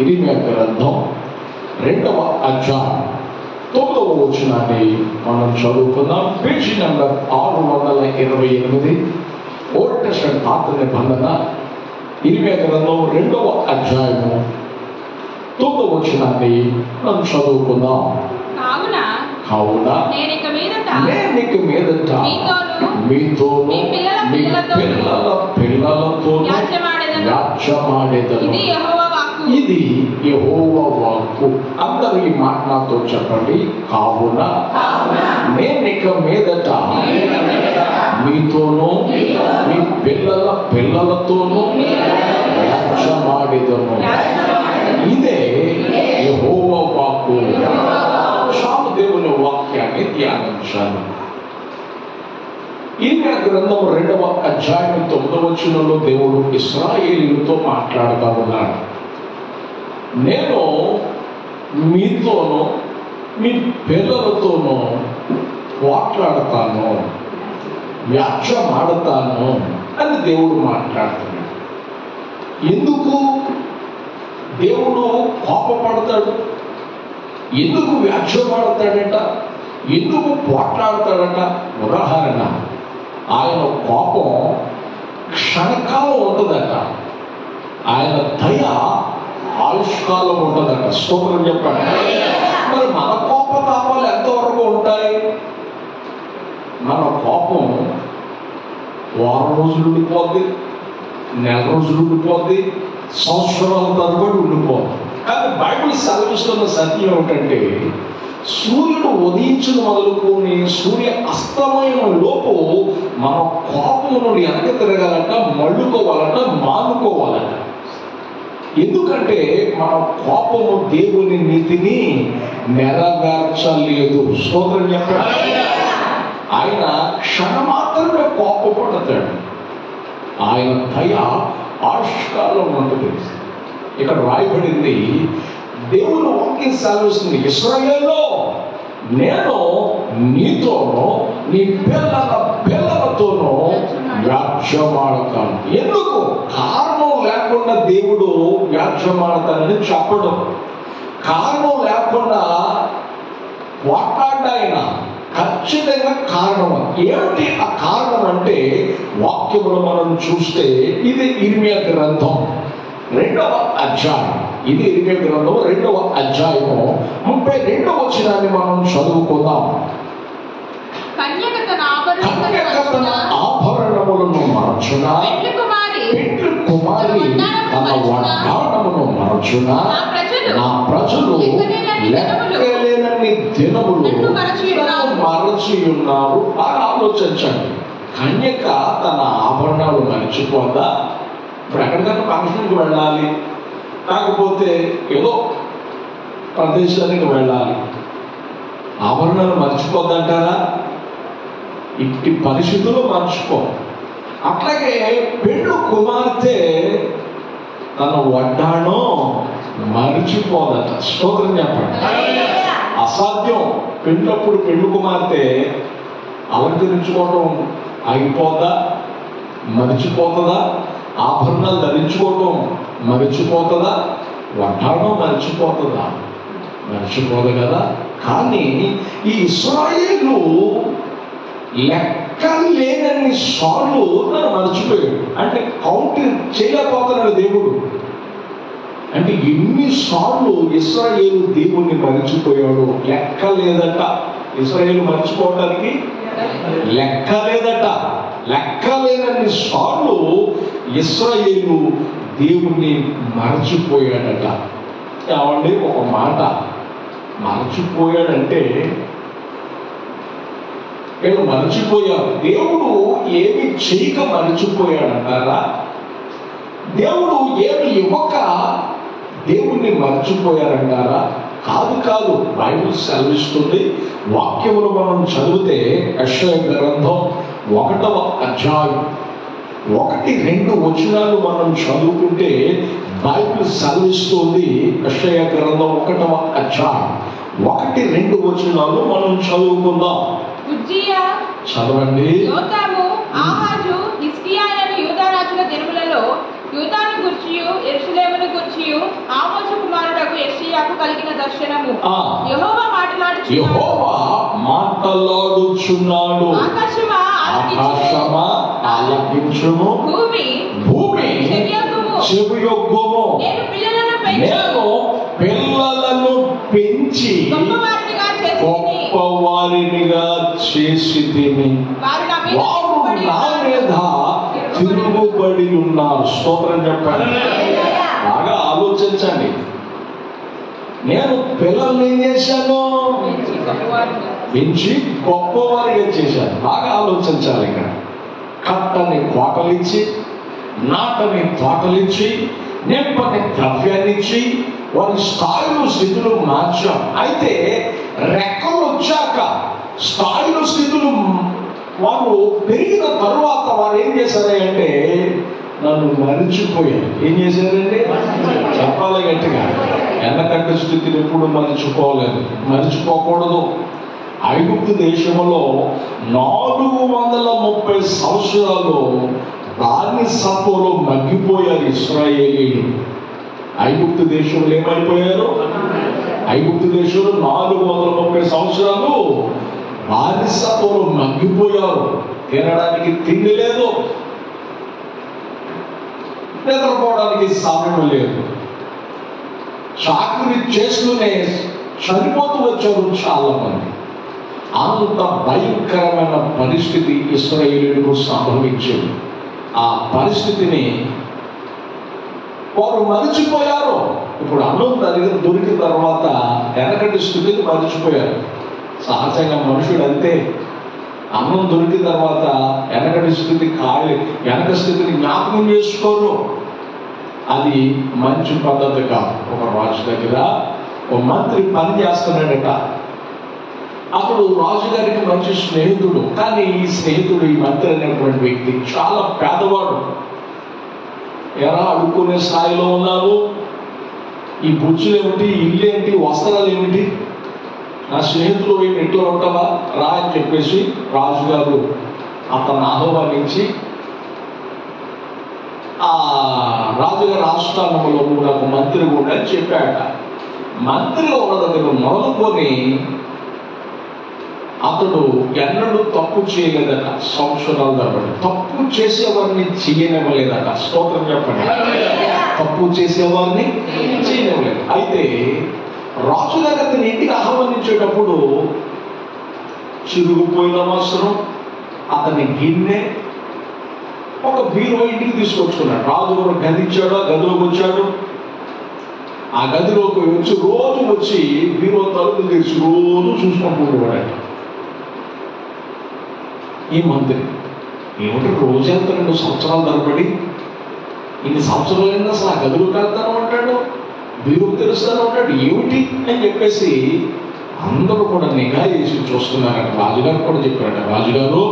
ఇర్మియా గ్రంథం 2వ అధ్యాయం 9వ వచనాన్ని మనం చదువుకుందాం. పేజీ నెంబర్ 628, ఓల్డ్ టెస్టమెంట్ పాత నిబంధన, ఇర్మియా గ్రంథం 2వ అధ్యాయము 9వ వచనాన్ని మనం చదువుకుందాం. కావున నేనిక మీదట మీతోను మీ పిల్లల పిల్లలతో వ్యాజ్యమాడెదను. ఇది యెహోవా వాక్కు. అందరూ ఈ మాట నాతో చెప్పండి. కావున నేనిక మీదట మీతోను మీ పిల్లల పిల్లలతోనూ వ్యాజ్యమాడెదను. ఇదే యెహోవా వాక్కు. దేవుని వాక్యాన్ని ధ్యానించాలి. ఇర్మియా గ్రంథం 2వ అధ్యాయం 9వ వచనంలో దేవుడు ఇశ్రాయేలీయులతో మాట్లాడుతూ ఉన్నాడు. నేను మీతోనూ మీ పిల్లలతోనూ మాట్లాడతాను, వ్యాజ్యమాడతాను అని దేవుడు మాట్లాడుతున్నాడు. ఎందుకు దేవుడు కోపపడతాడు? ఎందుకు వ్యాజ్యమాడతాడట? ఎందుకు పోట్లాడతాడట? ఉదాహరణ, ఆయన కోపం క్షణకాలం ఉంటుందట, ఆయన దయ ఆయుష్కాలం ఉంటుందట. స్తోత్రం చెప్పండి. మరి మన కోపతాపాలు ఎంతవరకు ఉంటాయి? మన కోపం వారం రోజులు ఉండిపోద్ది, నెల రోజులు ఉండిపోద్ది, సంవత్సరాల తరబడి ఉండిపోద్ది. కానీ బైబిల్ సెలవిస్తున్న సత్యం ఏమిటంటే, సూర్యుడు ఉదయించిన మొదలుకొని సూర్య అస్తమయం లోపు మన కోపమును వెనక తిరగాలంట, మళ్ళుకోవాలంట, మానుకోవాలంట. ఎందుకంటే మన కోపము దేవుని నీతిని నెరవేర్చలేదు. స్తోత్రం చెప్పండి. ఆయన క్షణమాత్రమే కోపపడతాడు, ఆయన దయ ఆయుష్కాలం ఉంటుంది. ఇక్కడ రాయబడింది, దేవుని వాక్యం సెలవిస్తుంది, ఇశ్రాయేలు నేను నీతోనూ నీ పిల్లల పిల్లలతోనూ వ్యాజ్యమాడతాను. ఎందుకు? కారణం లేకుండా దేవుడు వ్యాజ్యమాడతానని చెప్పడం, కారణం లేకుండా పోట్లాడాయన ఖచ్చితంగా కారణం. ఏమిటి ఆ కారణం అంటే, వాక్యములు మనం చూస్తే ఇది ఇర్మియా గ్రంథం 2వ అధ్యాయం, ఇది ఇర్మియా గ్రంథం 2వ అధ్యాయము 32వ వచనాన్ని మనం చదువుకుందాం. కన్యక తన ఆభరణములను మరచున, పెండ్లి కుమారి తన వడ్డాణమును మరచున, నా ప్రజలు లెక్కలేనన్ని దినములు మరచి ఉన్నారు. బాగా ఆలోచించండి. కన్యక తన ఆభరణాలు మరచిపోదా? ఇప్పుడు ఎక్కడికైనా ఫంక్షన్కి వెళ్ళాలి, కాకపోతే ఏదో ప్రదేశానికి వెళ్ళాలి, ఆభరణాలు మర్చిపోద్దంటారా? ఇట్టి పరిస్థితులు మర్చిపో. అట్లాగే పెండ్లి కుమార్తె తన వడ్డాణం మరిచిపోదట. స్తోత్రం చెప్పండి. అసాధ్యం. పెళ్ళప్పుడు పెండ్లి కుమార్తె అలంకరించుకోవటం ఆగిపోదా? మరిచిపోతుందా? ఆభరణాలు ధరించుకోవటం మరిచిపోతుందా? వడ్డాణం మరిచిపోతుందా? మరిచిపోదు కదా. కానీ ఈ ఇశ్రాయేలు లెక్క లేనన్ని సార్లు నన్ను మర్చిపోయాడు. అంటే కౌంట్ చేయలేకపోతున్నాడు దేవుడు. అంటే ఎన్నిసార్లు ఇశ్రాయేలు దేవుణ్ణి మరిచిపోయాడు? లెక్క లేదట. ఇశ్రాయేలు మర్చిపోవడానికి లెక్క లేదట. లెక్క లేనన్ని సార్లు ఇశ్రాయేలు దేవుణ్ణి మరచిపోయాడట. ఏమండి, ఒక మాట, మరచిపోయాడంటే వీళ్ళు మరచిపోయారు. దేవుడు ఏమి చేయక మరచిపోయాడంటారా? దేవుడు ఏమి ఇవ్వక దేవుణ్ణి మరచిపోయారంటారా? కాదు కాదు. బైబిల్ సెలవిస్తుంది. వాక్యములు మనం చదివితే యెషయా గ్రంథం 1వ అధ్యాయం 1-2 వచనాలు మనం చదువుకుంటే బైబిల్ సెలవిస్తుంది. యెషయా గ్రంథం 1వ అధ్యాయం 1-2 వచనాలు మనం చదువుకుందాం. చదవండి. యోతాము, ఆహాజు, హిజ్కియా అనే యూదా రాజుల దినములలో యూదాను గూర్చియు యెరూషలేమును గూర్చియు ఆమోజు దర్శనము. ఆ. యెహోవా మాట్లాడుచున్నాడు. యెహోవా మాటలాడుచున్నాడు. ఆకాశమా ఆకాశమా ఆలకించుము, భూమి భూమి చెవియొగ్గుము. చెవియొగ్గుము. నేను పిల్లలను పెంచి నేను పిల్లలను పెంచి గొప్పవారినిగా చేసితిని. గొప్పవారినిగా చేసి తిని వారు నా మీద వారు తిరుగుబడి నా మీద తిరుగుబడి ఉన్నారు. స్తోత్రం చెప్పండి. బాగా ఆలోచించండి. నేను పిల్లల్ని ఏం చేశాను? పెంచి గొప్పవారినిగా. పెంచి గొప్పవారిగా చేశాను. బాగా ఆలోచించాలి. ఇక్కడ కట్టని కోటలిచ్చి, నాటని తోటలిచ్చి, నింపని ద్రవ్యాన్నిచ్చి వారి స్థాయిలు స్థితులు మార్చాం. అయితే రెక్కలు వచ్చాక స్థాయిలు స్థితులు వారు పెరిగిన తరువాత వారు ఏం చేశారంటే నన్ను మరిచిపోయారు. ఏం చేశారండి? చెప్పాలి గట్టిగా. ఎన్నకట్టు స్థితిని ఎప్పుడు మరిచిపోలేదు, మరిచిపోకూడదు. ఐగుప్తు దేశంలో 430 సంవత్సరాలు బానిసత్వంలో మగ్గిపోయారు ఇశ్రాయేలీయులు. ఐగుప్తు దేశంలో ఏమైపోయారు? ఐగుప్తు దేశంలో 430 సంవత్సరాలు బానిసత్వంలో మగ్గిపోయారు. తినడానికి తిండి లేదు, నిద్రపోవడానికి సమయం లేదు. చాకరీ చేస్తూనే చనిపోతూ వచ్చారు చాలా మంది. అంత భయంకరమైన పరిస్థితి ఇశ్రాయేలీయులకు సంభవించింది. ఆ పరిస్థితిని వారు మరిచిపోయారు. ఇప్పుడు అన్నం దొరికిన తర్వాత వెనకటి స్థితిని మరిచిపోయారు. సహజంగా మనుషుడు అంతే. అన్నం దొరికిన తర్వాత వెనకటి స్థితి వెనక స్థితిని జ్ఞాపకం చేసుకోరు. అది మంచి పద్ధతి కాదు. ఒక రాజు దగ్గర ఒక మంత్రి పని చేస్తున్నాడట. అప్పుడు రాజుగారికి మంచి స్నేహితుడు. కానీ ఈ స్నేహితుడు, ఈ మంత్రి అనేటువంటి వ్యక్తి చాలా పేదవాడు. ఎలా అడుక్కునే స్థాయిలో ఉన్నారు. ఈ బుచ్చులు ఏమిటి, ఇల్లు ఏంటి, వస్త్రాలు ఏమిటి, నా స్నేహితులు ఇంట్లో ఉంటావా రా అని చెప్పేసి రాజుగారు అతను ఆహ్వానించి ఆ రాజుగారి ఆస్థానంలో కూడా ఒక మంత్రి కూడా చెప్పాట. మంత్రి ఒక దగ్గర మొదలుకొని అతడు ఎన్నడూ తప్పు చేయలేదట. సంవత్సరాల తరబడి తప్పు చేసేవారిని చేయనివ్వలేదట. స్తోత్రం చెప్పండి. తప్పు చేసేవారిని చేయనివ్వలేదు. అయితే రాజుగారు అతని ఇంటికి ఆహ్వానించేటప్పుడు చిరుగుపోయిన వస్త్రం, అతని గిన్నె, ఒక బీరువా ఇంటికి తీసుకొచ్చుకున్నాడు. రాజుగారు గది ఇచ్చాడు. ఆ గదిలోకి వచ్చాడు. ఆ గదిలోకి వచ్చి రోజు వచ్చి బీరువా తలుపులు తెరిచి రోజు చూసుకుంటుండేవాడట. ఈ మంత్రి ఏమిటి రోజు వెళ్తాడు 2 సంవత్సరాల తరబడి, ఇన్ని సంవత్సరాలైనా అసలు ఆ గదిలోకి వెళ్తాను అంటాడు, బీరువు తెరుస్తాను అంటాడు, ఏమిటి అని చెప్పేసి అందరూ కూడా నిఘా చేసి చూస్తున్నారట. రాజుగారు కూడా చెప్పారట, రాజుగారు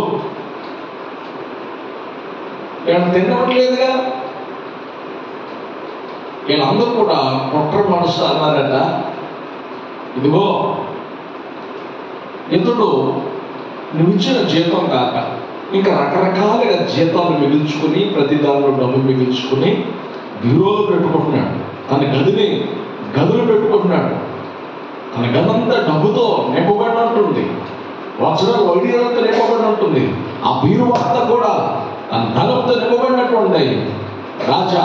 వీళ్ళని తినవట్లేదుగా, వీళ్ళందరూ కూడా కుట్ర మనసు అన్నారట. ఇదిగో ఇతడు నువ్వు ఇచ్చిన జీతం కాక ఇంకా రకరకాలుగా జీతాలు మిగిల్చుకుని ప్రతి దానిలో డబ్బు మిగిల్చుకుని బీరోలో పెట్టుకుంటున్నాడు. తన గదులు పెట్టుకుంటున్నాడు. తన గదంతా డబ్బుతో నింపబడి ఉంటుంది. వజ్రాలు వైడీలతో నింపబడి ఉంటుంది. ఆ బీరువా అంతా కూడా తన ధనంతో నింపబడినట్టు ఉంటాయి. రాజా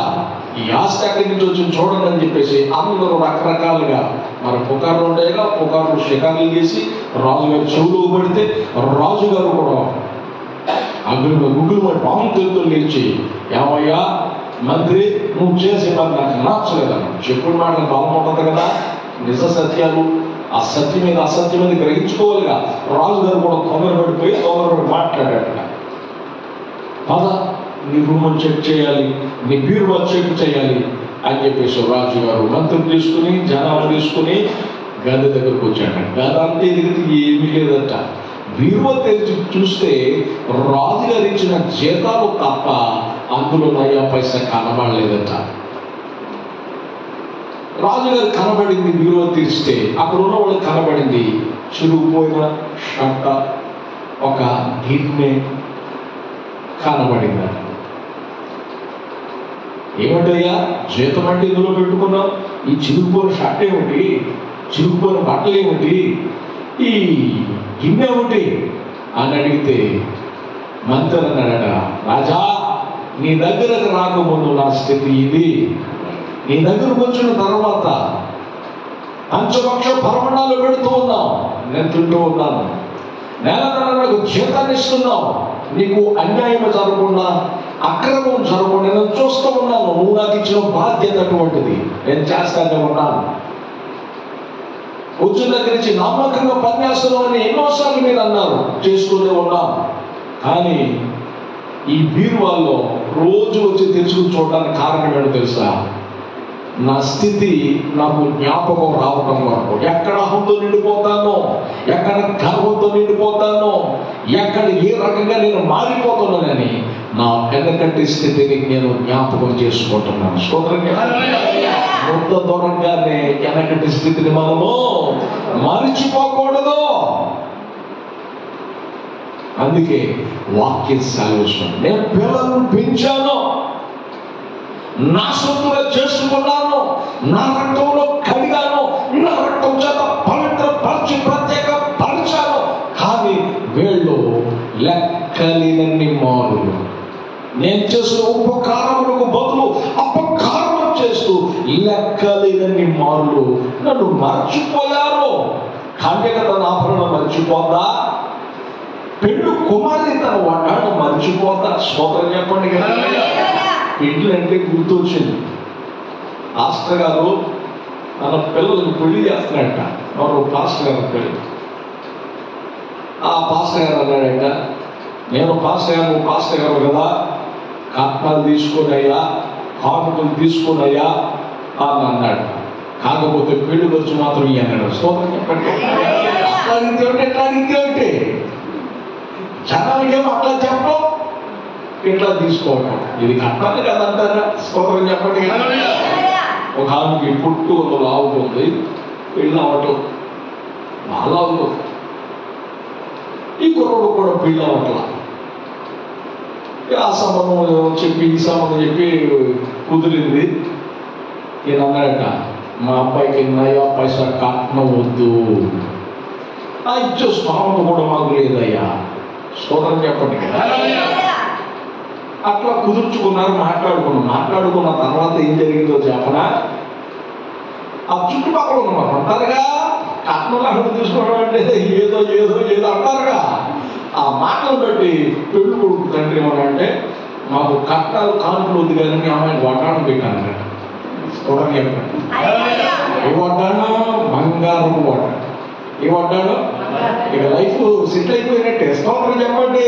ఈ ఆస్తి అక్కడి నుంచి వచ్చి చూడండి అని చెప్పేసి అందరూ రకరకాలుగా మరి పుకార్లు ఉండేగా పుకార్లు షికారులు చేసి రాజుగారు చెవులు పడితే రాజుగారు కూడా అగ్గులు గుగ్గులు పడి పాముతో లేచి, ఏమయ్యా మంత్రి, నువ్వు చేసే పని నాకు నచ్చలేదన్న. చెప్పుడు మాటలు బాగుంటుంది కదా, నిజ సత్యాలు ఆ సత్యం మీద అసత్యం మీద గ్రహించుకోవాలిగా. రాజుగారు కూడా తొందరపడి మాట్లాడాడు. పద, నీ రూమ్ చెక్ చేయాలి, నీ బీరువా చెక్ చేయాలి అని చెప్పేసి రాజుగారు మంత్రులు తీసుకుని జనాలు తీసుకుని గది దగ్గరకు వచ్చాడు. గది అంతా ఎదిగితే ఏమీ లేదట. బీరువా తెరిచి చూస్తే రాజుగారు ఇచ్చిన జీతాలు తప్ప అందులో నయా పైసా కనబడలేదట. రాజుగారు కనబడింది బీరువా తీస్తే అక్కడ ఉన్న వాళ్ళకి కనబడింది చిరుగుపోయిన షట్ట, ఒక గిన్నె కనబడిందట. ఏమిటయ్యా జీతం అంటే ఇందులో పెట్టుకున్నావు, ఈ చిరుగుపోయిన షర్ట్ ఏమిటి, చిరుకుపోయిన బట్టలు ఏమిటి, ఈ గిన్నె ఏమిటి అని అడిగితే మంత్రి అన్నాడట, రాజా నీ దగ్గరకు రాకముందు నా స్థితి ఇది, నీ దగ్గరకు వచ్చిన తర్వాత పంచపక్ష పరమణాలు పెడుతూ ఉన్నావు, నేను తింటూ ఉన్నాను, నెల నాకు జీతాన్ని ఇస్తున్నావు, నీకు అన్యాయం జరగకుండా అక్రమం జరగకుండా నేను చూస్తూ ఉన్నాను, నువ్వు నాకు ఇచ్చిన బాధ్యత అటువంటిది, నేను చేస్తానే ఉన్నాను. వచ్చిన దగ్గర నుంచి నమ్మకంగా పనిచేస్తున్నావు అని ఎన్నోసార్లు మీరు అన్నారు, చేస్తూనే ఉన్నాను. కానీ ఈ బీరువాల్లో రోజు వచ్చి తెచ్చుకుని చూడడానికి కారణం ఏంటో తెలుసా? నా స్థితి నాకు జ్ఞాపకం రావడం వరకు, ఎక్కడ అహంతో నిండిపోతానో, ఎక్కడ గర్వంతో నిండిపోతానో, ఎక్కడ ఏ రకంగా నేను మారిపోతున్నానని నా వెనకటి స్థితిని నేను జ్ఞాపకం చేసుకుంటున్నాను. కొంత దూరంగానే వెనకటి స్థితిని మనము మరిచిపోకూడదు. అందుకే వాక్యం సెలవిస్తుంది, నేను పిల్లలను పెంచాను, నా సొంతుగా చేసుకున్నాను, నా రక్తంలో కడిగాను, నా రక్తం చేత పవిత్రపరిచి ప్రత్యేక పరిచాను. కానీ వీళ్ళు లెక్కలేనన్ని మారులు, నేను చేసిన ఉపకారములకు బదులు అపకారం చేస్తూ లెక్కలేనన్ని మారులు నన్ను మర్చిపోయారు. కాంటే తన ఆభరణం మర్చిపోతా, పెళ్ళు కుమారి తన వాటాన్ని మర్చిపోతా. స్తోత్రం చెప్పండి కదా. పెళ్ళి అంటే గుర్తొచ్చింది, పాస్టర్ గారు తన పిల్లలకు పెళ్లి చేస్తున్నాడట. ఎవరు? పాస్టర్ గారు పెళ్లి. ఆ పాస్టర్ గారు అన్నాడట, నేను పాస్టర్ గారు, నువ్వు పాస్టర్ గారు కదా, కట్నాలు తీసుకున్నాయా, కానుకలు తీసుకున్నాయా అని అన్నాడు. కాకపోతే పెళ్లి ఖర్చు మాత్రం ఈ అన్నాడు. స్తోత్రం చెప్పండి. ఎట్లా అడిగితే జనానికేమో అట్లా చెప్పడం, ఇట్లా తీసుకోవటం, ఇది కట్నాలు కదా అంటారా? స్తోత్రం చెప్పండి. ఒక ఆమెకి పుట్టు లావుతుంది, పెళ్ళి అవ్వటం బాగా అవుతుంది. ఈ కుర్రడు కూడా పెళ్ళి అవ్వట్లా. ఆ సంబంధం చెప్పి ఈ సంబంధం చెప్పి కుదిరింది. ఈయన అన్నాడట, మా అబ్బాయికి నయా పైసా కట్నం వద్దు, ఆ ఇచ్చే స్థానం కూడా మాకు లేదయ్యా. స్తోత్రం చెప్పండి కదా. అట్లా కుదుర్చుకున్నారు, మాట్లాడుకున్న తర్వాత ఏం జరిగిందో చెప్పనా? ఆ చుట్టుపక్కల ఉన్నమాట అంటారుగా, కట్నంలో అక్కడ తీసుకోవడం అంటే ఏదో ఏదో ఏదో అంటారుగా. ఆ మాటలు బట్టి పెళ్లి కొడుకు తండ్రి ఏమనంటే, మాకు కట్నాలు కానుకలు వద్దు కానీ ఆమె వడ్డాణం పెట్టాను. స్తోత్రం చెప్పండి. ఏ వడ్డాను? బంగారం వడ్డాను. ఏ వడ్డాను? ఇక లైఫ్ సెటిల్ అయిపోయినట్టే. స్తోత్రం చెప్పండి.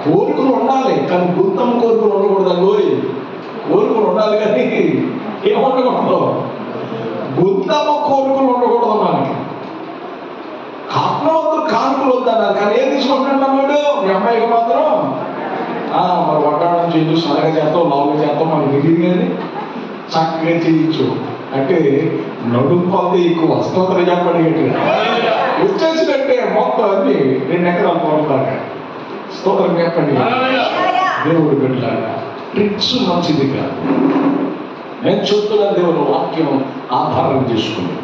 కోరికలు ఉండాలి కానీ గుంతమ్మ కోరికలు ఉండకూడదండి. కోరికలు ఉండాలి కానీ ఏముండకూడదు, గుంతమ్మ కోరికలు ఉండకూడదు. మనకి కట్నం వద్దు, కానుకలు వద్దన్నారు, కానీ ఏం తీసుకుంటున్నాడు అన్నాడు మీ అమ్మాయికి మాత్రం. మరి వడ్డాణం చేయొచ్చు, సరగా చేస్తాం, లావుగా చేస్తాం, మనకు తెలియదు కానీ చక్కగా చేయొచ్చు అంటే నడుము కొలత ఎక్కువ. స్తోత్రం చెప్పండి. వచ్చేసినట్టే మొత్తం అన్ని 2 ఎకరాలు పోతాక. స్తోత్రం చెప్పండి. దేవుడు బిడ్డలాగా ట్రిక్స్ మంచిది కాదు. నేను చెప్తున్నా, దేవుడు వాక్యం ఆధారం చేసుకుని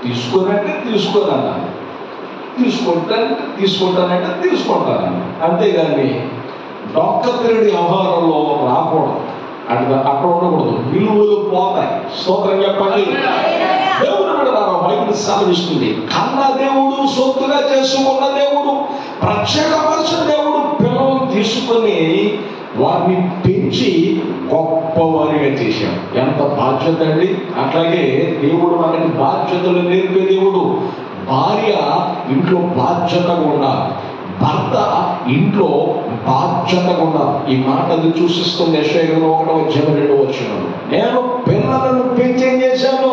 తీసుకోనంటే తీసుకోనన్నాను, తీసుకుంటానంటే తీసుకుంటానన్నా. అంతేగాని డొక్క తిరిగి వ్యవహారంలో రాకూడదు, అక్కడ ఉండకూడదు, విలువలు పోతాయి. స్తోత్రం చెప్పండి. దేవుడు విడతారు, బైబిల్ సెలవిస్తుంది. కన్న దేవుడు, సొత్తుగా చేసుకున్న దేవుడు, ప్రత్యేకపరిచిన దేవుడు పిల్లలను తీసుకుని వారిని పెంచి గొప్పవారిగా చేశాం. ఎంత బాధ్యత అండి. అట్లాగే దేవుడు మనకి బాధ్యతలు నేర్పే దేవుడు. భార్య ఇంట్లో బాధ్యతగా ఉండాలి, భర్త ఇంట్లో బాధ్యతగా ఉండాలి. ఈ మాటలు చూసిస్తుంది యెషయా 1:2. నేను పిల్లలను పెంచేం చేశాను,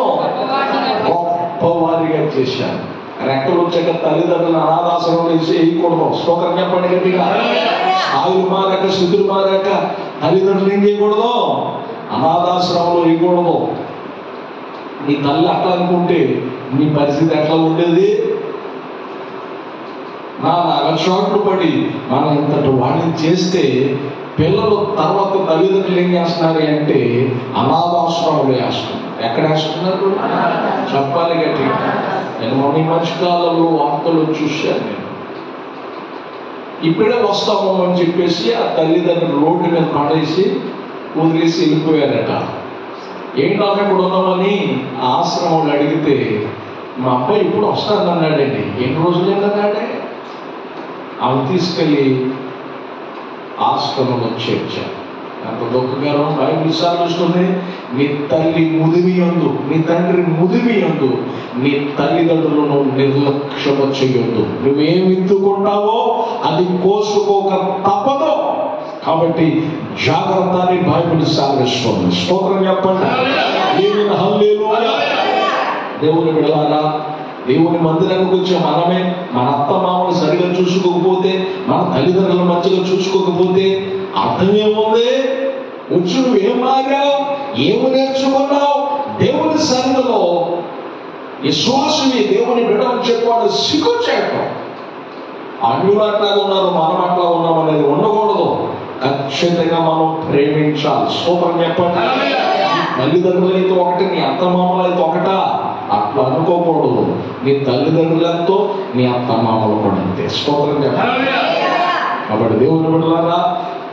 గొప్పవారిగా చేశాను. రెక్కలు వచ్చాక తల్లిదండ్రులను అనాథాశ్రమంలో వేయకూడదు. స్తోత్రం చెప్పండి గట్టిగా. సాగులు మారాక, స్థితులు మారాక తల్లిదండ్రులు ఏం చేయకూడదు, అనాథాశ్రమంలో వేయకూడదు. నీ తల్లి అట్లా అనుకుంటే నీ పరిస్థితి ఎట్లా ఉండేది? నా నగషాట్లు పడి మనం ఇంతటి వాడిని చేస్తే పిల్లలు తర్వాత తల్లిదండ్రులు ఏం చేస్తున్నారు అంటే అనాథాశ్రమంలో వేస్తున్నారు. ఎక్కడ వేస్తున్నారు చెప్పాలి గట్టిగా. నేను మొన్న ఈ మధ్యకాలంలో వార్తలు చూశాను. నేను ఇప్పుడే వస్తాము అని చెప్పేసి ఆ తల్లిదండ్రులు రోడ్డు మీద పడేసి వదిలేసి వెళ్ళిపోయారట. ఏంటో అక్కడ ఉన్నామని ఆశ్రమంలో అడిగితే మా అబ్బాయి ఇప్పుడు వస్తానన్నాడండి. ఎన్ని రోజులు ఏంటన్నాడే. ఆమె తీసుకెళ్ళి ఆశ్రమంలో చేర్చారు. అంత దుఃఖకరం. బైబిల్ సాధిస్తుంది, నీ తల్లి ముదిమి యందు, నీ తండ్రి ముదిమి యందు నీ తల్లిదండ్రులను నిర్లక్ష్యము చేయొద్దు. నువ్వేం విత్తుకుంటావో అది కోసుకోక తప్పదు. కాబట్టి జాగ్రత్త అని బైబిల్ సాధిస్తుంది. స్తోత్రం చెప్పండి. హల్లెలూయా. దేవుని బిడ్డలారా, దేవుని మందిరానికి వచ్చే మనమే మన అత్త మామలు సరిగా చూసుకోకపోతే, మన తల్లిదండ్రుల మంచిగా చూసుకోకపోతే అర్థం ఏముంది? వచ్చి నువ్వు ఏం మారావు, ఏమి నేర్చుకున్నావు? దేవుని సన్నిధిలో విశ్వాసమే దేవుని బిడ్డని చెప్పాడు. సిగ్గు చేయటం. అన్యులు అట్లాగా ఉన్నారు, మనం అట్లా ఉన్నాం అనేది ఉండకూడదు. ఖచ్చితంగా మనం ప్రేమించాలి. స్తోత్రం చెప్పండి. తల్లిదండ్రులైతే ఒకటి, నీ అత్తమామలైతే ఒకటా అట్లా అనుకోకూడదు. నీ తల్లిదండ్రులతో నీ అత్తమామలు కూడా అంతే. స్తోత్రం చెప్పండి. కాబట్టి దేవుని బిడ్డలారా,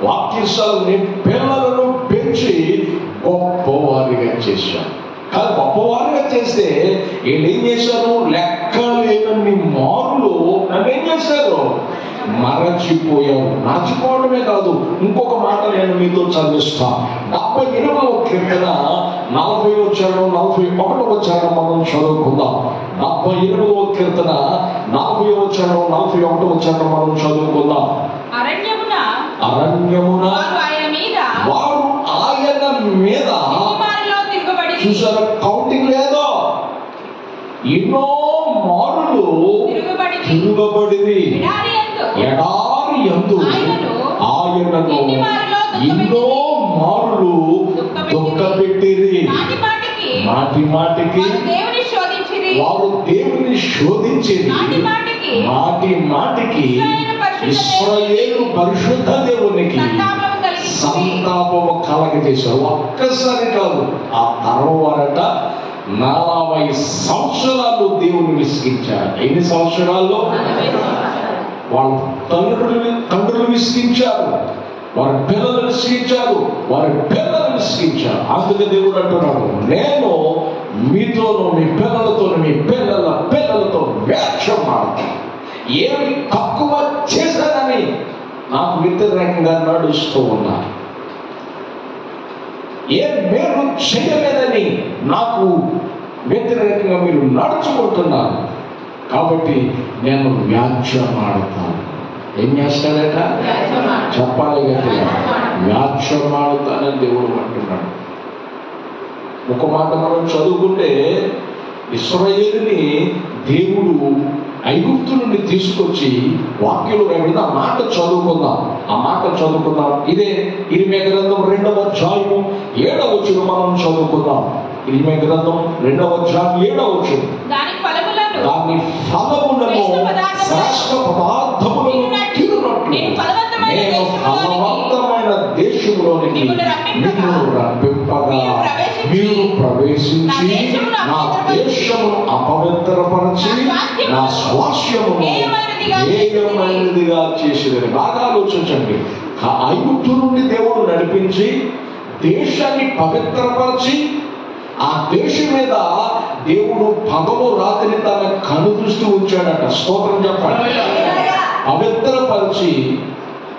వాక్యశాలు నీ పిల్లలను పెంచి గొప్పవారిగా చేశాను. కానీ గొప్పవారిగా చేస్తే వీళ్ళు ఏం చేశారు? లెక్కలేనన్ని మారులు నన్ను ఏం చేశారు? మరచిపోయావు. మరచిపోవడమే కాదు, ఇంకొక మాట నేను మీతో చదివిస్తా. 78వ కీర్తన 40వ చరణం 41వ చరణం మనం చదువుకుందాం. 78వ కీర్తన 40వ చరణం 41వ చరణం మనం చదువుకుందాం. అరణ్యమున వారు ఆయన మీద చూసారా? కౌంటింగ్ లేదో, ఎన్నో మారులు తిరుగబడింది. ఎడారి యందు ఆయనను ఎన్నో మారులు దుఃఖపెట్టిరి. మాటి మాటికి వారు దేవుని శోధించేది. మాటి మాటికి ఇశ్రాయేలు పరిశుద్ధ దేవునికి సంతాపము కలగజేశారు. ఒక్కసారి కాదు, ఆ తరువాత 40 సంవత్సరాలు దేవుని విసిగించారు. ఎన్ని సంవత్సరాల్లో? వాళ్ళ తండ్రులు విసిగించారు, వారి పిల్లలు విసిగించారు, వారి పిల్లలు విసిగించారు. అందుకే దేవుడు అంటున్నాడు, నేను మీతోనూ మీ పిల్లలతోనూ మీ పిల్లల పిల్లలతో వ్యాఖ్యం మాడతాను. ఏమి తక్కువ చేశానని నాకు వ్యతిరేకంగా నడుస్తూ ఉన్నారు, ఏ మేలు చేయలేదని నాకు వ్యతిరేకంగా మీరు నడుచుకుంటున్నారు. కాబట్టి నేను వ్యాఖ్యం ఆడతాను. ఏం చేస్తాడట? చెప్పాలి గట్టిగా. వ్యాఖ్యం ఆడతానని దేవుడు అంటున్నాడు. ఒక మాట మనం చదువుకుంటే, ఇశ్రాయేలుని దేవుడు ఐగుప్తు నుండి తీసుకొచ్చి వాక్యంలో రాయబడింది. ఆ మాట చదువుకుందాం. ఇదే ఇర్మీయా గ్రంథం 2వ అధ్యాయం 7వ వచనం మనం చదువుకుందాం. ఇర్మీయా గ్రంథం 2వ అధ్యాయం 7వ వచనం. దాని ఫలములను శ్రేష్ఠ పదార్థములను తినునట్లు నేను ఫలవంతమైన దేశంలోనికి నిన్ను రప్పింపగా మీరు ప్రవేశించి నా దేశమును అపవిత్రపరచి నా స్వాస్యమును హేయమైనదిగా చేసేదని. బాగా ఆలోచించండి. ఐగుప్తు నుండి దేవుడు నడిపించి దేశాన్ని పవిత్రపరిచి ఆ దేశం మీద దేవుడు పగలు రాత్రి తన కను దృష్టి ఉంచాడట. స్తోత్రం చెప్పండి. పవిత్రపరిచి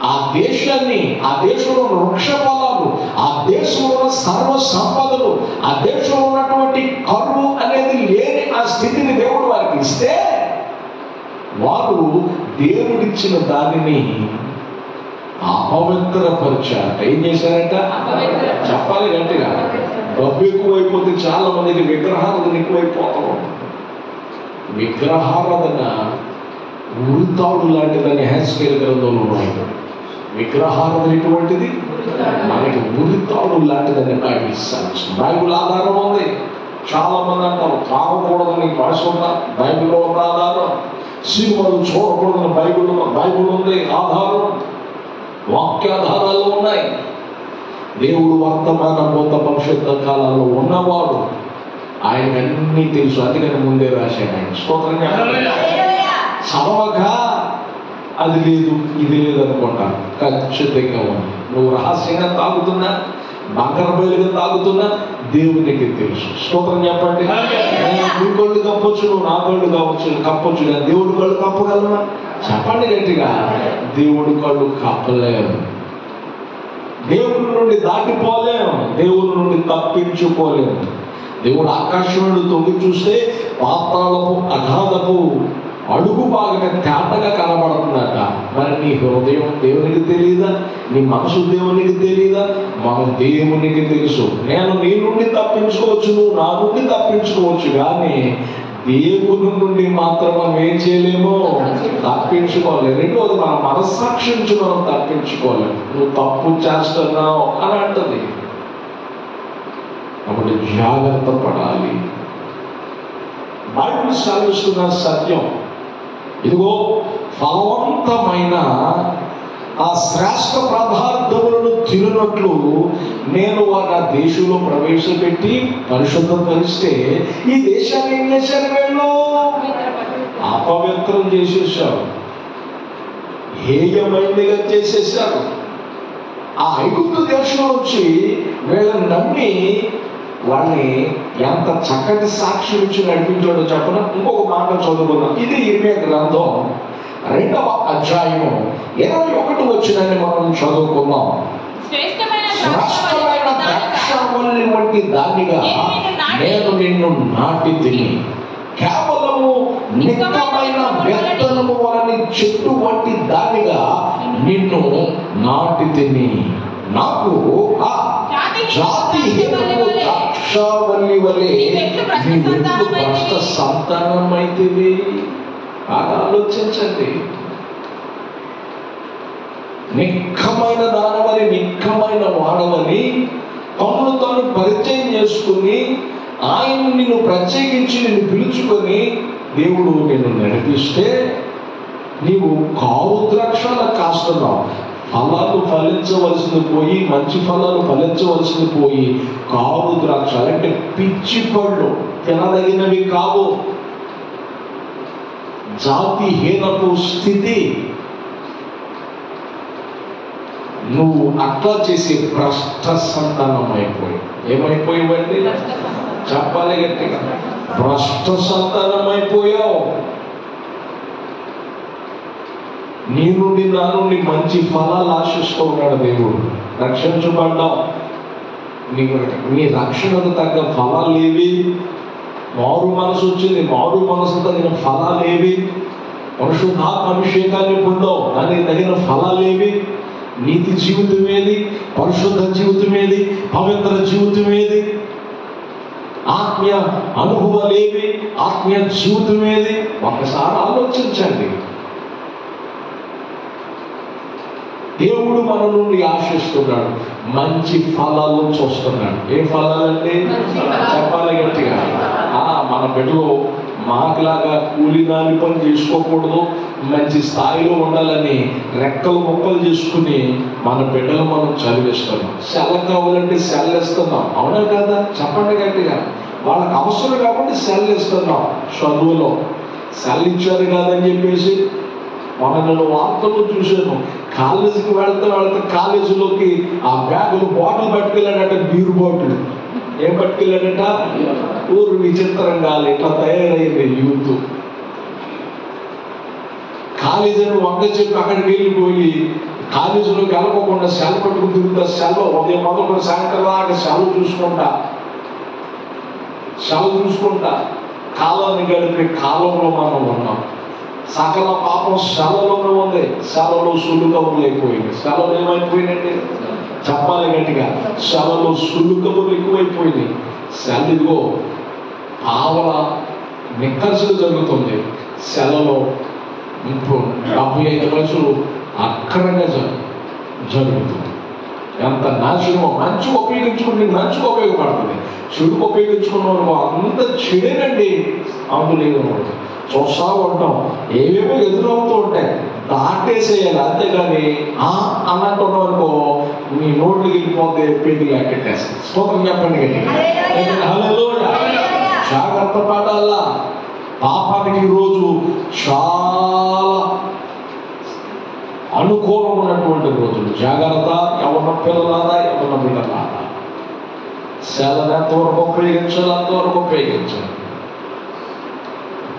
ఆ దేశాన్ని, ఆ దేశంలో వృక్ష ఫలాలు, ఆ దేశంలో సర్వ సంపదలు, ఆ దేశంలో ఉన్నటువంటి కరువు అనేది లేని ఆ స్థితిని దేవుడు వారికి ఇస్తే, వారు దేవుడిచ్చిన దానిని అపవిత్రపరిచారట. ఏం చేశారట? చెప్పాలి గట్టిగా. డబ్బు ఎక్కువైపోతే చాలా మందికి విగ్రహారాధన ఎక్కువైపోతాం. విగ్రహారాధన ఉరితాడు లాంటిదని హెస్కేల్ గ్రంథంలో ఉన్నాయి. విగ్రహారాధన ఎటువంటిది? మనకి ఉరితాడు లాంటిదని బైబిల్ ఆధారం ఉంది. చాలా మంది అంటారు తాగకూడదని భాష ఉందా? బైబిల్లో ఉన్న ఆధారం. సినిమాలు చూడకూడదని బైబిల్ ఉంది ఆధారం. వాక్యాధారాలు ఉన్నాయి. దేవుడు వర్తమాన భూత భవిష్యత్తు కాలాల్లో ఉన్నవాడు, ఆయనకు అన్నీ తెలుసు. అందుకని ముందే రాశాడు ఆయన. స్తోత్రం. చదవగా అది లేదు ఇది లేదు అనుకుంటా, ఖచ్చితంగా ఉంది. నువ్వు రహస్యంగా తాగుతున్నా, బంగారబయలుగా తాగుతున్నా, దేవునికి తెలుసు. స్తోత్రం చెప్పండి. నీ కళ్ళు కప్పొచ్చు, నువ్వు నా కళ్ళు కావచ్చు కప్పొచ్చు, కానీ దేవుడి కళ్ళు కప్పగలవా? చెప్పండి గట్టిగా. దేవుడి కళ్ళు కప్పలేము. దేవుడి నుండి దాటిపోలేము, దేవుడి నుండి తప్పించుకోలేము. దేవుడు ఆకాశం నుండి తొంగి చూస్తే పాతాళపు అగాధపు అడుగు బాగా తేటగా కనబడుతుందట. మరి నీ హృదయం దేవునికి తెలియదా? నీ మనసు దేవునికి తెలియదా? మన దేవునికి తెలుసు. నేను నీ నుండి తప్పించుకోవచ్చు, నువ్వు నా నుండి తప్పించుకోవచ్చు, కానీ దేవుని నుండి మాత్రం మనం ఏం చేయలేము, తప్పించుకోలేము. రెండోది, మన మనస్సాక్షి నుంచి మనం తప్పించుకోలేము. నువ్వు తప్పు చేస్తున్నావు అని అంటది. కాబట్టి జాగ్రత్త పడాలి. బైబిల్ సెలవిస్తున్న సత్యం ఇదిగో, ఫలవంతమైన ఆ శ్రేష్ఠ పదార్థములను తినట్లు నేను వారి దేశంలో ప్రవేశపెట్టి పరిశుద్ధపరిస్తే ఈ దేశాన్ని ఏం చేశారు? వీళ్ళు అపవిత్రం చేసేసారు, హేయమైనదిగా చేసేసారు. ఆ ఐగుప్తు దేశంలో వచ్చి వీళ్ళని నమ్మి వాళ్ళని ఎంత చక్కటి సాక్షి నుంచి నడిపించాడో చెప్పన. ఇంకొక మాట చదువుకుందాం. ఇది ఇర్మియా గ్రంథం 2వ అధ్యాయము 21 వచనాన్ని మనం చదువుకుందాం. శ్రేష్టమైన ద్రాక్షావల్లి వంటి దానిగా నేను నిన్ను నాటి తిని, కేవలము నిక్కమైన విత్తనము వలని చెట్టు వంటి దానిగా నిన్ను నాటి తిని, నాకు ఆ జాతిహీనము ద్రాక్షావల్లి వలె నీ వెళ్ళు భ్రష్ట సంతానమైతివి. బాగా ఆలోచించండి. నిక్కమైన దానవని, నిక్కమైన వాడవని తమను తాను పరిచయం చేసుకుని ఆయన నిన్ను ప్రత్యేకించి నిన్ను పిలుచుకొని దేవుడు నిన్ను నడిపిస్తే నీవు కావు ద్రాక్షల కాస్తున్నావు. ఫలాలు ఫలించవలసింది పోయి, మంచి ఫలాలు ఫలించవలసింది పోయి కావు ద్రాక్షలు అంటే పిచ్చి పళ్ళు, తినదగినవి కావు. జాతిహీనపు స్థితి. నువ్వు అట్లా చేసే భ్రష్ట సంతానం అయిపోయి ఏమైపోయావండి? చెప్పాలి గట్టిగా. భ్రష్ట సంతానం అయిపోయావు. నీ నుండి నా నుండి మంచి ఫలాలు ఆశిస్తూ ఉన్నాడు దేవుడు. రక్షించబడ్డావు, నీ రక్షణకు తగ్గ ఫలాలు ఏవి? మారు మనసు వచ్చింది, మారు మనసు తగిన ఫలాలు ఏవి? పరిశుద్ధాత్మ అభిషేకాన్ని పొందావు, దానికి తగిన ఫలాలు ఏవి? నీతి జీవితం ఏది? పరిశుద్ధ జీవితం ఏది? పవిత్ర జీవితం ఏది? ఆత్మీయ అనుభవాలు ఏవి? ఆత్మీయ జీవితం ఏది? ఒకసారి ఆలోచించండి. దేవుడు మన నుండి ఆశిస్తున్నాడు, మంచి ఫలాలు చూస్తున్నాడు. ఏ ఫలాలంటే చెప్పాలి గట్టిగా. మన బిడ్డలు మాకులాగా కూలినాలి పని చేసుకోకూడదు, మంచి స్థాయిలో ఉండాలని రెక్కలు ముక్కలు చేసుకుని మన బిడ్డలు మనం చదివిస్తున్నాం. సెల్ కావాలంటే సెల్ ఇస్తున్నాం, అవునా కదా? చెప్పండి గట్టిగా. వాళ్ళకి అవసరం కాబట్టి సెల్ ఇస్తున్నాం. చదువులో సెల్ ఇచ్చారు కాదని చెప్పేసి నేను వార్తలు చూశాను. కాలేజీకి వెళ్తే కాలేజీలోకి ఆ బ్యాగులు బాటిల్ పట్టుకెళ్ళాడట, బీరు బాటిల్. ఏం పట్టుకెళ్ళాడట? ఊరు విచిత్రంగా ఇట్లా తయారైంది యూత్. కాలేజీని వంక చెప్పి అక్కడికి వెళ్ళిపోయి కాలేజీలోకి వెళ్ళకోకుండా సెల్ పట్టుకుని తిరుగుతా. సెల్ ఉదయం మొదలుకొని సాయంత్రం దాకా సెల్ చూసుకుంటా కాలాన్ని గడిపే కాలంలో మనం ఉన్నాం. సకల పాపం సెలవులోనే ఉంది. సెలవులో సుళ్ళు కబుర్లు అయిపోయింది. సెలవులు ఏమైపోయినండి? చెప్పాలి గట్టిగా. సెలవులో సుళ్ళు కబుర్లు ఎక్కువైపోయింది. సెల ఇదిగో ఆవల నిక్కర్సులు జరుగుతుంది. సెలలో 75 వయసులు అక్కడంగా జరుగుతుంది. ఎంత నాశనమో. మంచిగా ఉపయోగించుకుంటే మంచిగా ఉపయోగపడుతుంది, చెడుకు ఉపయోగించుకున్న అంత చెడేనండి. అందులో చూస్తా ఉంటాం, ఏవేమో ఎదురవుతూ ఉంటాయి, దాటేసేయాలి. అంతేగాని అన్నట్టున్నాం అనుకో, మీ నోట్లకి వెళ్ళిపోతే పేదలు ఎక్కట్టేస్తాయి. స్తోత్రం చెప్పండి గట్టిగా. హల్లెలూయా. జాగ్రత్త పడాలా. పాపానికి ఈరోజు చాలా అనుకూలం ఉన్నటువంటి రోజులు. జాగ్రత్త. ఎవరిన పిల్లలారా, ఎవరిన బిడ్డలారా, సేలను ఎంతవరకు ఉపయోగించాలి అంతవరకు ఉపయోగించాలి.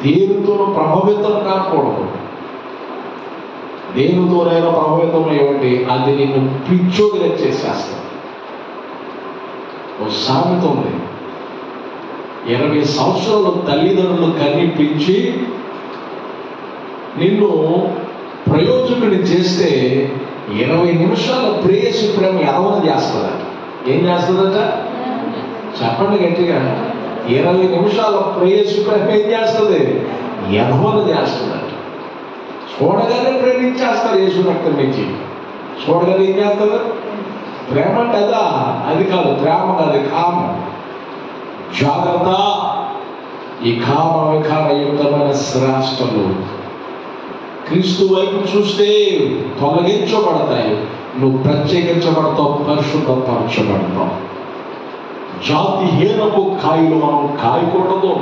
దేనితోనూ ప్రభావితం కాకూడదు. దేనితోనైనా ప్రభావితం అయ్యేవంటి అది నిన్ను పిచ్చోడిగా చేసేస్తాను. ఓ సామెత ఉంది, 20 సంవత్సరాలు తల్లిదండ్రులు కనిపించి నిన్ను ప్రయోజకుని చేస్తే 20 నిమిషాల ప్రేయసి ప్రేమ ఎదవని చేస్తుందట. ఏం చేస్తుందట? చెప్పండి గట్టిగా. 20 నిమిషాల ప్రేయసి ప్రేమ ఏం చేస్తుంది? ఎదవని చేస్తుందట. చూడగానే ప్రేమించేస్తారు. యేసు రక్తం నుంచి చూడగానే ఏం చేస్తారు? ప్రేమ అంటే అదా? అది కాదు. ప్రేమ కాదు, కామం. జాగ్రత్త. ఈ కామ వికారయుక్తమైన శ్రేష్టలు క్రీస్తు వైపు చూస్తే తొలగించబడతాయి. నువ్వు ప్రత్యేకించబడతావు, పరిశుద్ధపరచబడతావు. జాతి హీనపు కాయలు మనం కాయకూడదు.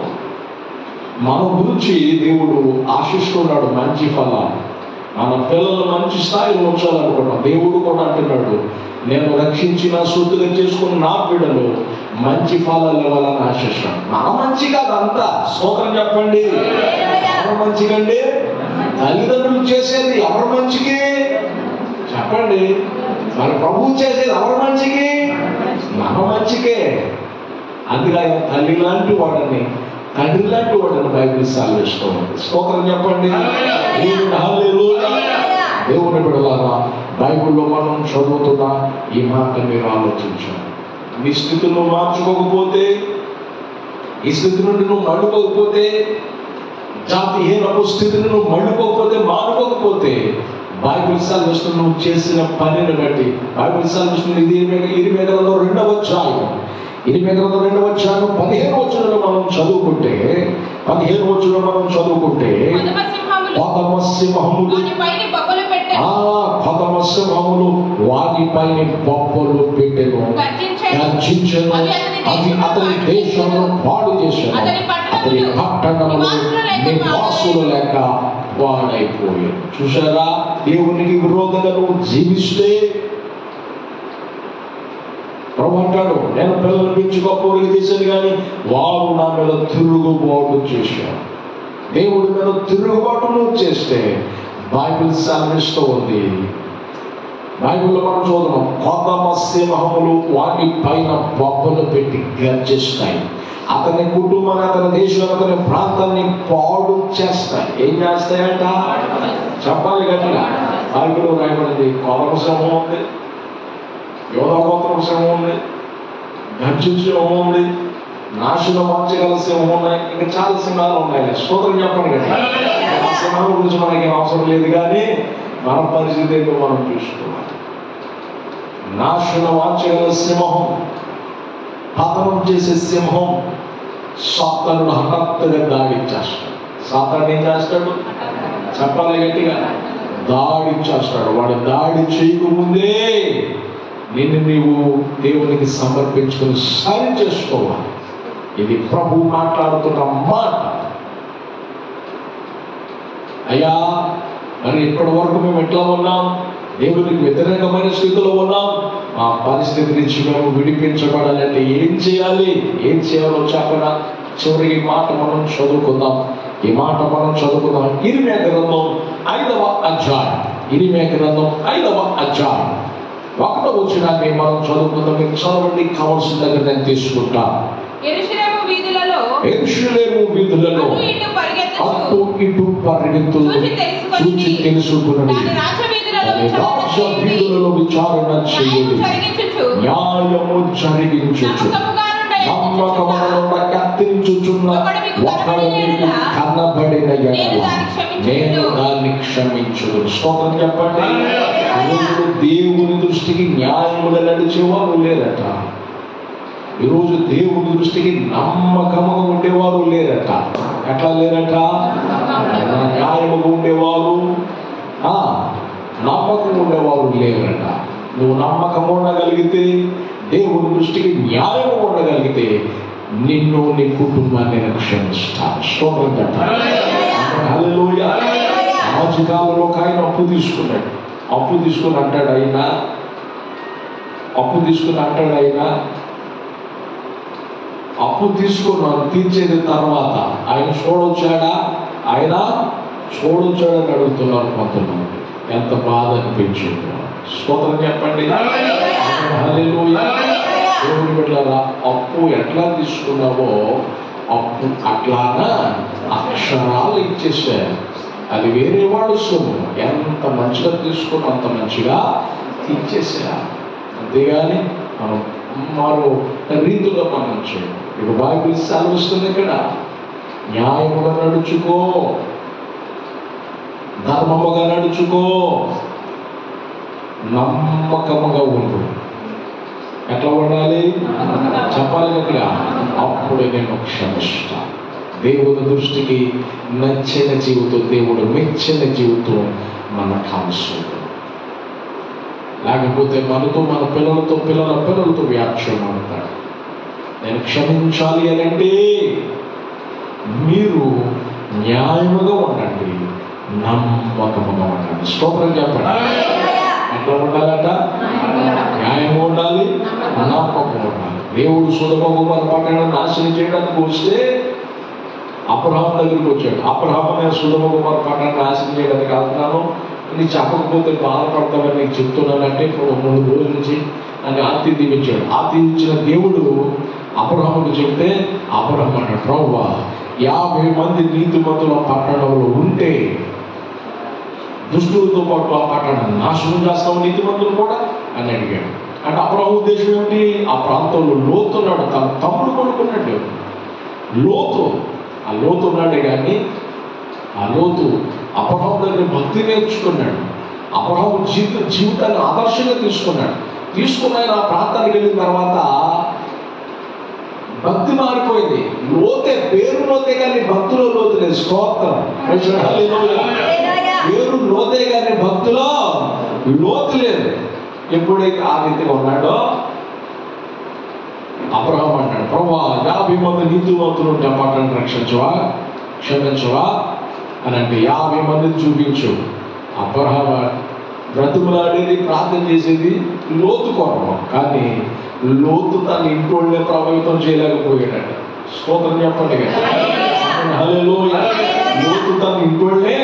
మన గురించి దేవుడు ఆశిస్తున్నాడు మంచి ఫలాలు. మన పిల్లలు మంచి స్థాయిలో ఉంచాలనుకున్నాం. దేవుడు కూడా అంటున్నాడు, నేను రక్షించిన శుద్ధిగా చేసుకున్న నా బిడ్డలు మంచి ఫలాలు ఇవ్వాలని ఆశిస్తాను. మన మంచి కాదు అంతా. స్తోత్రం చెప్పండి. ఎవరు మంచికండి? తల్లిదండ్రులు చేసేది ఎవరి మంచికి? చెప్పండి. మరి ప్రభువు చేసేది ఎవరి మంచికి? మన మంచికే. అందుకే ఆయన తల్లి లాంటి వాడని, తండ్రి లాంటి వాడని బైబిల్ సాధిస్తూ ఉంది. స్తోత్రం చెప్పండి. దేవుని బిడ్డలారా, బైబిల్లో మనం చదువుతున్న ఈ మాట మీరు ఆలోచించాలి. నీ స్థితిని మార్చుకోకపోతే, ఈ స్థితి నుండి నువ్వు మళ్ళుకోకపోతే, జాతిహీనపు స్థితిని నువ్వు మళ్ళుకోకపోతే, మానుకోకపోతే, బైబిల్ సెలవిస్తుంది నువ్వు చేసిన పనిని బట్టి. బైబిల్ సెలవిస్తుంది ఇరిమియా గ్రంథం 2వ అధ్యాయం 15వ వచనంలో మనం చదువుకుంటే, 15వ వచనంలో మనం చదువుకుంటే, పదమసింహములు వానిపైన బొబ్బలు పెట్టెను, గర్జించెను. అది అతని దేశంలో పాడు చేశాను. అతని పట్టణములు నివాసులు లేక పాడైపోయాయి. చూసారా? దేవునికి విరోధంగా నువ్వు జీవిస్తే ప్రభు అంటాడు, నేను పిల్లలు పెంచి గొప్పగా చేశాను కానీ వారు నా మీద తిరుగుబాటు చేశారు. దేవుడి మీద తిరుగుబాటు నువ్వు చేస్తే బైబిల్ సెలవిస్తూ ఉంది. బైబిల్లో మనం చూద్దాం, కొదమ సింహములు వాటి పైన బొబ్బలు పెట్టి గర్జిస్తాయి. అతని కుటుంబాన్ని, అతని దేశం, అతని ప్రాంతాన్ని పాడు చేస్తాయి. ఏం చేస్తాయంట? చెప్పాలి గట్టిగా. బైబిల్లో రాయబడింది, కొదమ సింహం ఉంది, యోధగోత్రం సింహం ఉంది, గర్జించే సింహం ఉంది, నాశనం మార్చగల సింహం ఉన్నాయి, ఇంకా చాలా సింహాలు ఉన్నాయి. స్తోత్రం చెప్పండి కదా. ఆ సింహాల గురించి మనకి అవసరం లేదు, కానీ మన పరిస్థితి ఏంటో మనం చూసుకోవాలి. నాశనం మార్చగల సింహం, పతనం చేసే సింహం సాతానుడు హఠాత్తుగా దాడి చేస్తాడు. సాతానుడు ఏం చేస్తాడు? చెప్పాలి గట్టిగా. దాడి చేస్తాడు. వాడు దాడి చేయకముందే నిన్ను నీవు దేవునికి సమర్పించుకుని సరి చేసుకోవాలి. ఇది ప్రభు మాట్లాడుతున్న మాట. అయ్యా, మరి ఇప్పటి వరకు మేము ఎట్లా ఉన్నాం? దేవునికి వ్యతిరేకమైన స్థితిలో ఉన్నాం. ఆ పరిస్థితి నుంచి మేము విడిపించబడాలంటే ఏం చేయాలి? ఏం చేయాలో చెప్పనా? చివరి ఈ మాట మనం చదువుకుందాం. ఈ మాట మనం చదువుకుందాం. ఇరిమియా గ్రంథం 5వ అధ్యాయం. ఇరిమియా గ్రంథం 5వ అధ్యాయం 1వ వచనాన్ని మనం చదువుకుందాం. మీకు చదవండి, కావాల్సిన దగ్గర నేను తీసుకుంటా. యెరూషలేము వీధులలో అటు ఇటు పరిగెత్తు, చూచి తెలుసుకున్నది. రాజ వీధులలో విచారణ చేయండి, న్యాయము జరిగించుచు, నమ్మకముగా కత్తిరించుచున్న ఒకడు మీకు కనబడిన ఎడల నేను దాన్ని క్షమించును. స్తోత్రం చెప్పండి. దేవుని దృష్టికి న్యాయముగా నడిచేవారు లేరట. ఈరోజు దేవుని దృష్టికి నమ్మకముగా ఉండేవారు లేరట. ఎట్లా లేరట? న్యాయముగా ఉండేవారు, నమ్మకం ఉండేవారు లేరట. నువ్వు నమ్మకం ఉండగలిగితే, దేవుని దృష్టికి న్యాయం ఉండగలిగితే, నిన్ను నీ కుటుంబాన్ని నేను క్షమిస్తాను. స్తోత్రం చెప్పండి. హల్లెలూయా. రాజుకాలంలో ఒక ఆయన అప్పు తీసుకుని అంటాడు ఆయన అప్పు తీసుకున్నాను తీర్చేది తర్వాత ఆయన చూడొచ్చాడని అడుగుతున్నారు కొంతమంది. ఎంత బాధ అనిపించింది. స్తోత్రం చెప్పండి. హల్లెలూయా. దేవుని బిడ్డలారా, అప్పు ఎట్లా తీసుకున్నావో అప్పు అట్లాగా అక్షరాలు ఇచ్చేసారు. అది వేరే వాడు సొమ్ము. ఎంత మంచిగా తీసుకుని అంత మంచిగా ఇచ్చేసారు. అంతేగాని మనం మరో రీతిలో మనం చేయాలి. ఇక బైబిల్ సెలవిస్తుంది ఇక్కడ, న్యాయముగా నడుచుకో, ధర్మముగా నడుచుకో, నమ్మకముగా ఉండు. ఎట్లా ఉండాలి? చెప్పాలి గట్టిగా. అప్పుడే నేను క్షమిస్తాను. దేవుని దృష్టికి నచ్చిన జీవితం, దేవుడు మెచ్చిన జీవితం మనకు అవసరం. లేకపోతే మనతో, మన పిల్లలతో వ్యాఖ్యానం అవుతాడు. నేను క్షమించాలి అని అంటే మీరు న్యాయముగా ఉండండి, నమ్మకముగా ఉండండి. స్తోత్రం చెప్పండి. ఎట్లా ఉండాలట? న్యాయంగా ఉండాలి, నమ్మకం ఉండాలి. దేవుడు సొదొమ గొమొర్రా పట్టణాన్ని నాశనం చేయడానికి వస్తే అబ్రహాము దగ్గరికి వచ్చాడు. అబ్రహాము, నేను సొదొమ గొమొర్రా పట్టణాన్ని నాశనం చేయడానికి వెళ్తున్నాను, నీ చెప్పకపోతే బాధపడతామని నీకు చెప్తున్నానంటే 3 రోజుల నుంచి అని ఆతిథ్యం ఇచ్చాడు. ఆతిథ్యం ఇచ్చిన దేవుడు అబ్రహాముకు చెప్తే అబ్రహాము అన్నాడు, ప్రభువా 50 మంది నీతిమంతుల పట్టణంలో ఉంటే దుష్టులతో పాటు ఆ పట్టణాన్ని నాశనం చేస్తావు నీతిమంతులు కూడా అని అడిగాడు. అంటే అబ్రహాము ఉద్దేశం ఏమిటి? ఆ ప్రాంతంలో లోతు ఉన్నాడు, తన తమ్ముడు కొనుక్కున్నాడు. ఆ లోతు ఉన్నాడే కానీ ఆ లోతు అబ్రహాము దగ్గర భక్తి నేర్చుకున్నాడు. అబ్రహాము జీవితాన్ని ఆదర్శంగా తీసుకున్న ఆయన ఆ ప్రాంతానికి వెళ్ళిన తర్వాత భక్తి మారిపోయింది. పేరు లోతే కానీ భక్తిలో లోతు లేదు. స్తోత్రం. పేరు లోతే కానీ భక్తిలో లోతు లేదు. ఎప్పుడైతే ఆ రీతిగా ఉన్నాడో అబ్రహాము అంటాడు, ప్రభువా 50 మంది నీతిమంతులు ఉంటే పట్టణాన్ని క్షమించవా అని అంటే 50 మందిని చూపించు. అబ్రహాము బ్రతుకులాడేది, ప్రార్థన చేసేది లోతు కొరకు. కానీ లోతు తన ఇంట్లోనే ప్రభావితం చేయలేకపోయాడట. స్తోత్రం చెప్పండి కదా. హల్లెలూయా. లోతు తన ఇంట్లోనే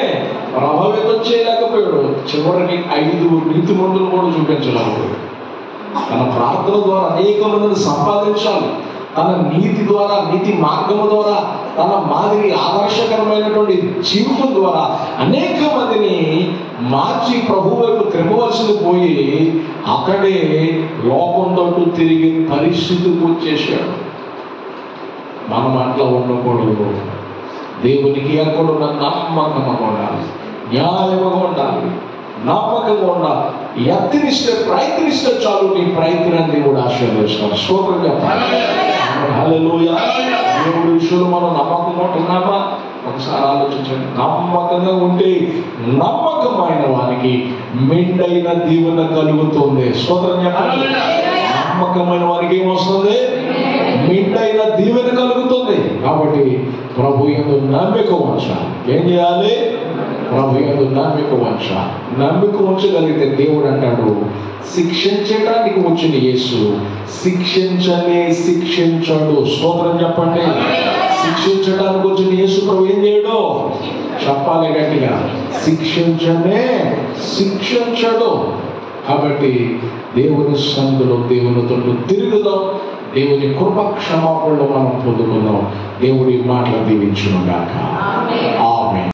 ప్రభావితం చేయలేకపోయాడు. చివరికి 5 నీతిమంతులు కూడా చూపించలేకపోయాడు. తన ప్రార్థన ద్వారా అనేక మందిని సంపాదించాలి. తన నీతి ద్వారా, నీతి మార్గము ద్వారా, తన మాదిరి ఆదర్శకరమైనటువంటి జీవితం ద్వారా అనేక మందిని మార్చి ప్రభు వైపు త్రిమ్మవలసింది పోయి అక్కడే లోకంతో తిరిగి పరిస్థితికి వచ్చేసాడు. మనం అట్లా ఉండకూడదు. దేవునికి ఎక్కడున్న నమ్మకంగా ఉండాలి, న్యాయంగా ఉండాలి, నమ్మకంగా ఉండాలి. ప్రయత్నిస్తే చాలు, నీ ప్రయత్నాన్ని కూడా ఆశీర్వదిస్తాను. స్తోత్రం చెప్పాలి. హల్లెలూయా. దేవుడి విషయంలో మనం నమ్మకంగా ఉంటున్నామా? ఒకసారి ఆలోచించండి. నమ్మకంగా ఉంటే నమ్మకమైన వారికి మెండైన దీవెన కలుగుతుంది. స్తోత్రం చెప్పండి. నమ్మకమైన వారికి ఏమొస్తుంది? మెండైన దీవెన కలుగుతుంది. కాబట్టి ప్రభు యందు నమ్మిక ఉంచాలి. ఏం చేయాలి? ప్రభు యందు నమ్మిక ఉంచాలి. నమ్మిక ఉంచగలిగితే దేవుడు అంటాడు, శిక్షించడానికి వచ్చిన యేసు శిక్షించడు. స్తోత్రం చెప్పండి. శిక్షించడానికి వచ్చిన యేసు ప్రభు ఏం చేయడు? చెప్పాలి గట్టిగా. శిక్షించడు. కాబట్టి దేవుని సందులో దేవునితో తిరుగుదాం. దేవుని కృప క్షమాపణలో మనం పొందుకుందాం. దేవుడి మాటలు దీవించును గాక.